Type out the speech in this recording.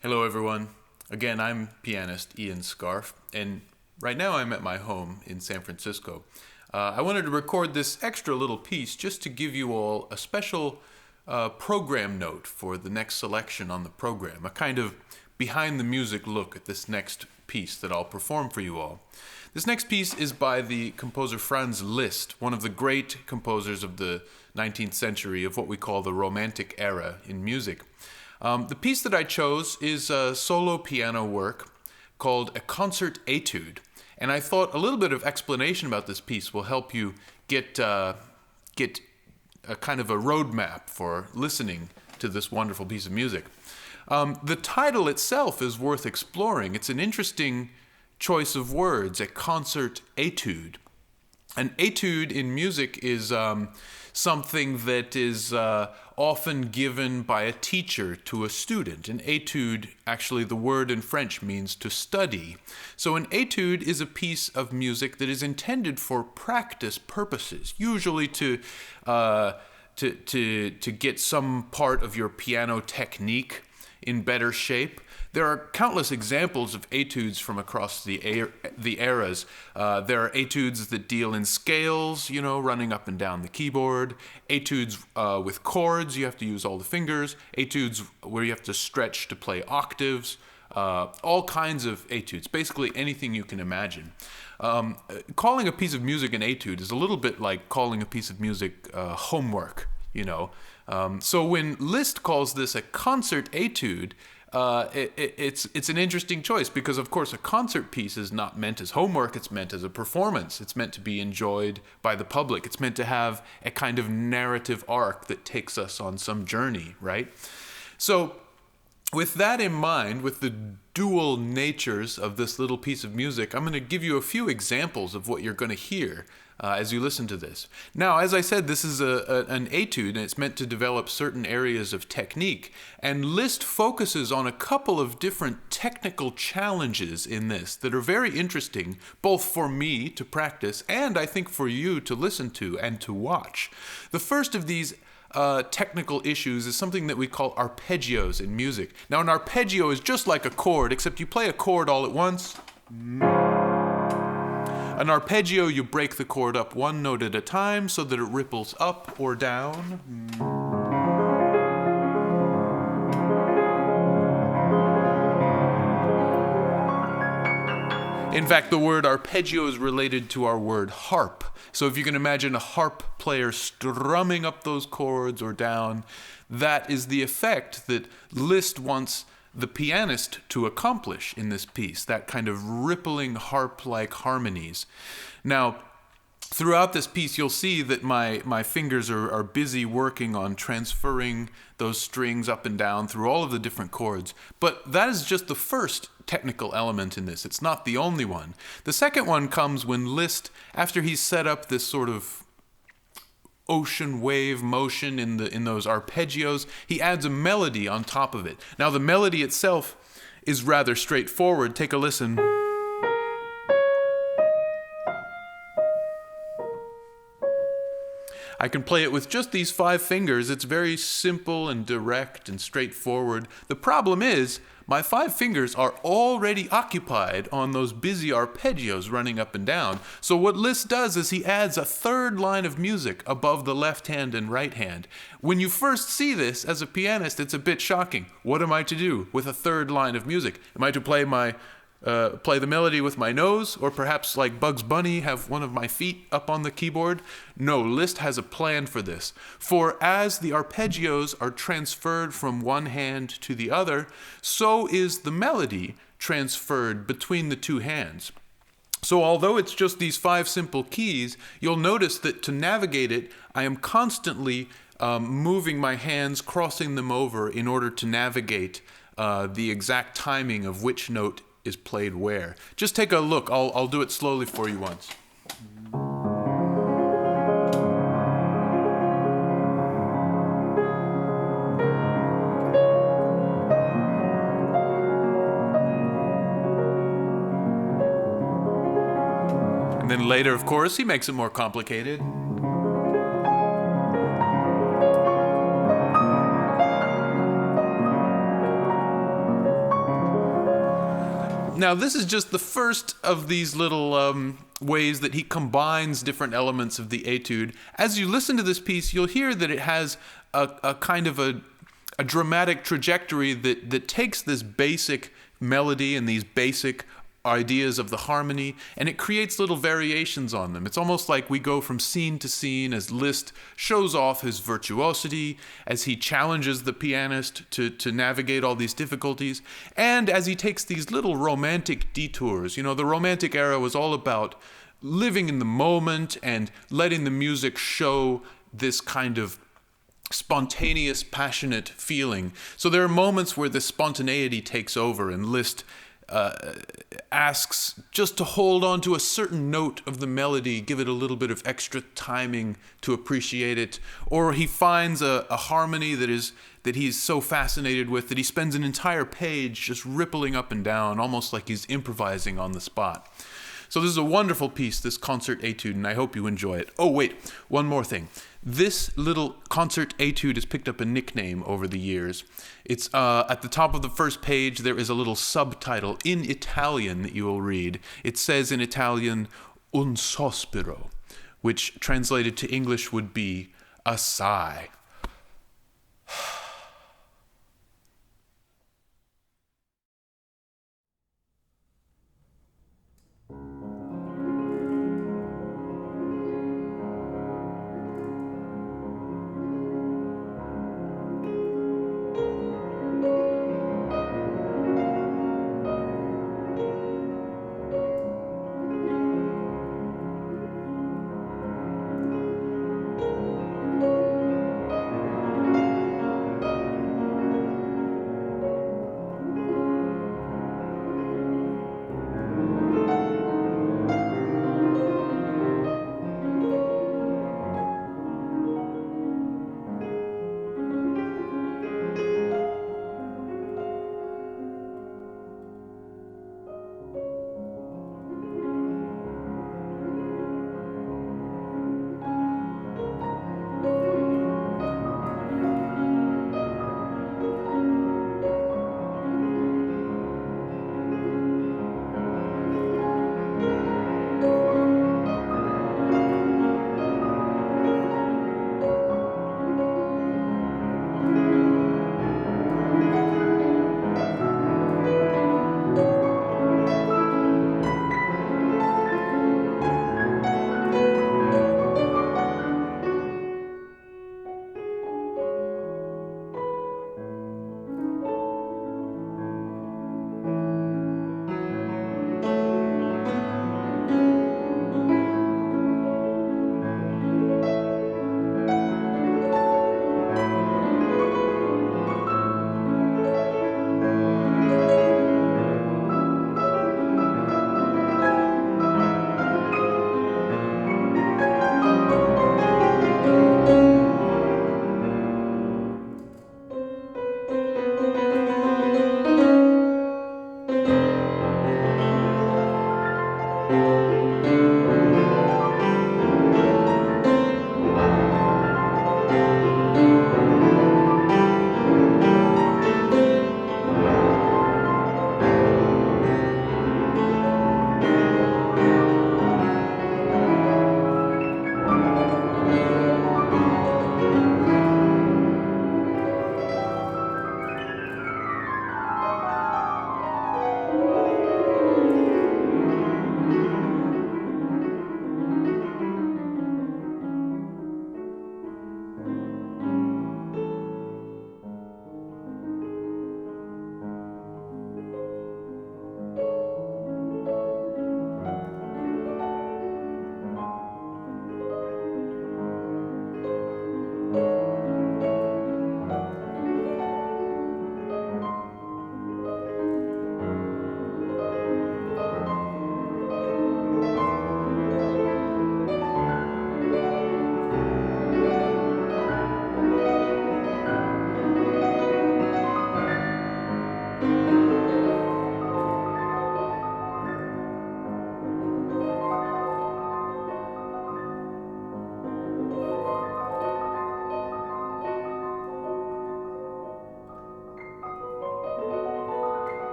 Hello, everyone. Again, I'm pianist Ian Scarfe, and right now I'm at my home in San Francisco. I wanted to record this extra little piece just to give you all a special program note for the next selection on the program, a kind of behind the music look at this next piece that I'll perform for you all. This next piece is by the composer Franz Liszt, one of the great composers of the 19th century, of what we call the Romantic era in music. The piece that I chose is a solo piano work called a concert etude, and I thought a little bit of explanation about this piece will help you get a kind of a roadmap for listening to this wonderful piece of music. The title itself is worth exploring. It's an interesting choice of words, a concert etude. An etude in music is something that is often given by a teacher to a student. An etude, actually the word in French means to study. So an etude is a piece of music that is intended for practice purposes, usually to get some part of your piano technique in better shape. There are countless examples of etudes from across the eras. There are etudes that deal in scales, running up and down the keyboard. Etudes with chords, you have to use all the fingers. Etudes where you have to stretch to play octaves. All kinds of etudes, basically anything you can imagine. Calling a piece of music an etude is a little bit like calling a piece of music homework, So when Liszt calls this a concert etude, it's an interesting choice because, of course, a concert piece is not meant as homework. It's meant as a performance. It's meant to be enjoyed by the public. It's meant to have a kind of narrative arc that takes us on some journey, right? So with that in mind, with the dual natures of this little piece of music, I'm going to give you a few examples of what you're going to hear as you listen to this. Now, as I said, this is an etude, and it's meant to develop certain areas of technique. And Liszt focuses on a couple of different technical challenges in this that are very interesting, both for me to practice and I think for you to listen to and to watch. The first of these technical issues is something that we call arpeggios in music. Now, an arpeggio is just like a chord, except you play a chord all at once. An arpeggio, you break the chord up one note at a time so that it ripples up or down. In fact, the word arpeggio is related to our word harp. So if you can imagine a harp player strumming up those chords or down, that is the effect that Liszt wants the pianist to accomplish in this piece, that kind of rippling harp-like harmonies. Now, throughout this piece, you'll see that my fingers are busy working on transferring those strings up and down through all of the different chords. But that is just the first technical element in this. It's not the only one. The second one comes when Liszt, after he's set up this sort of ocean wave motion in those arpeggios, he adds a melody on top of it. Now, the melody itself is rather straightforward. Take a listen. I can play it with just these 5 fingers. It's very simple and direct and straightforward. The problem is, my 5 fingers are already occupied on those busy arpeggios running up and down. So what Liszt does is he adds a third line of music above the left hand and right hand. When you first see this as a pianist, it's a bit shocking. What am I to do with a third line of music? Am I to play the melody with my nose, or perhaps like Bugs Bunny have one of my feet up on the keyboard? No, Liszt has a plan for this. For as the arpeggios are transferred from one hand to the other, so is the melody transferred between the two hands. So although it's just these 5 simple keys, you'll notice that to navigate it, I am constantly moving my hands, crossing them over in order to navigate the exact timing of which note is played where. Just take a look. I'll do it slowly for you once. And then later, of course, he makes it more complicated. Now, this is just the first of these little ways that he combines different elements of the etude. As you listen to this piece, you'll hear that it has a kind of a dramatic trajectory that takes this basic melody and these basic ideas of the harmony, and it creates little variations on them. It's almost like we go from scene to scene as Liszt shows off his virtuosity, as he challenges the pianist to navigate all these difficulties, and as he takes these little romantic detours. You know, the Romantic era was all about living in the moment and letting the music show this kind of spontaneous, passionate feeling. So there are moments where the spontaneity takes over, and Liszt asks just to hold on to a certain note of the melody, give it a little bit of extra timing to appreciate it, or he finds a harmony that he's so fascinated with that he spends an entire page just rippling up and down, almost like he's improvising on the spot. So this is a wonderful piece, this concert etude, and I hope you enjoy it. Oh, wait, one more thing. This little concert etude has picked up a nickname over the years. It's at the top of the first page, there is a little subtitle in Italian that you will read. It says in Italian, un sospiro, which translated to English would be a sigh.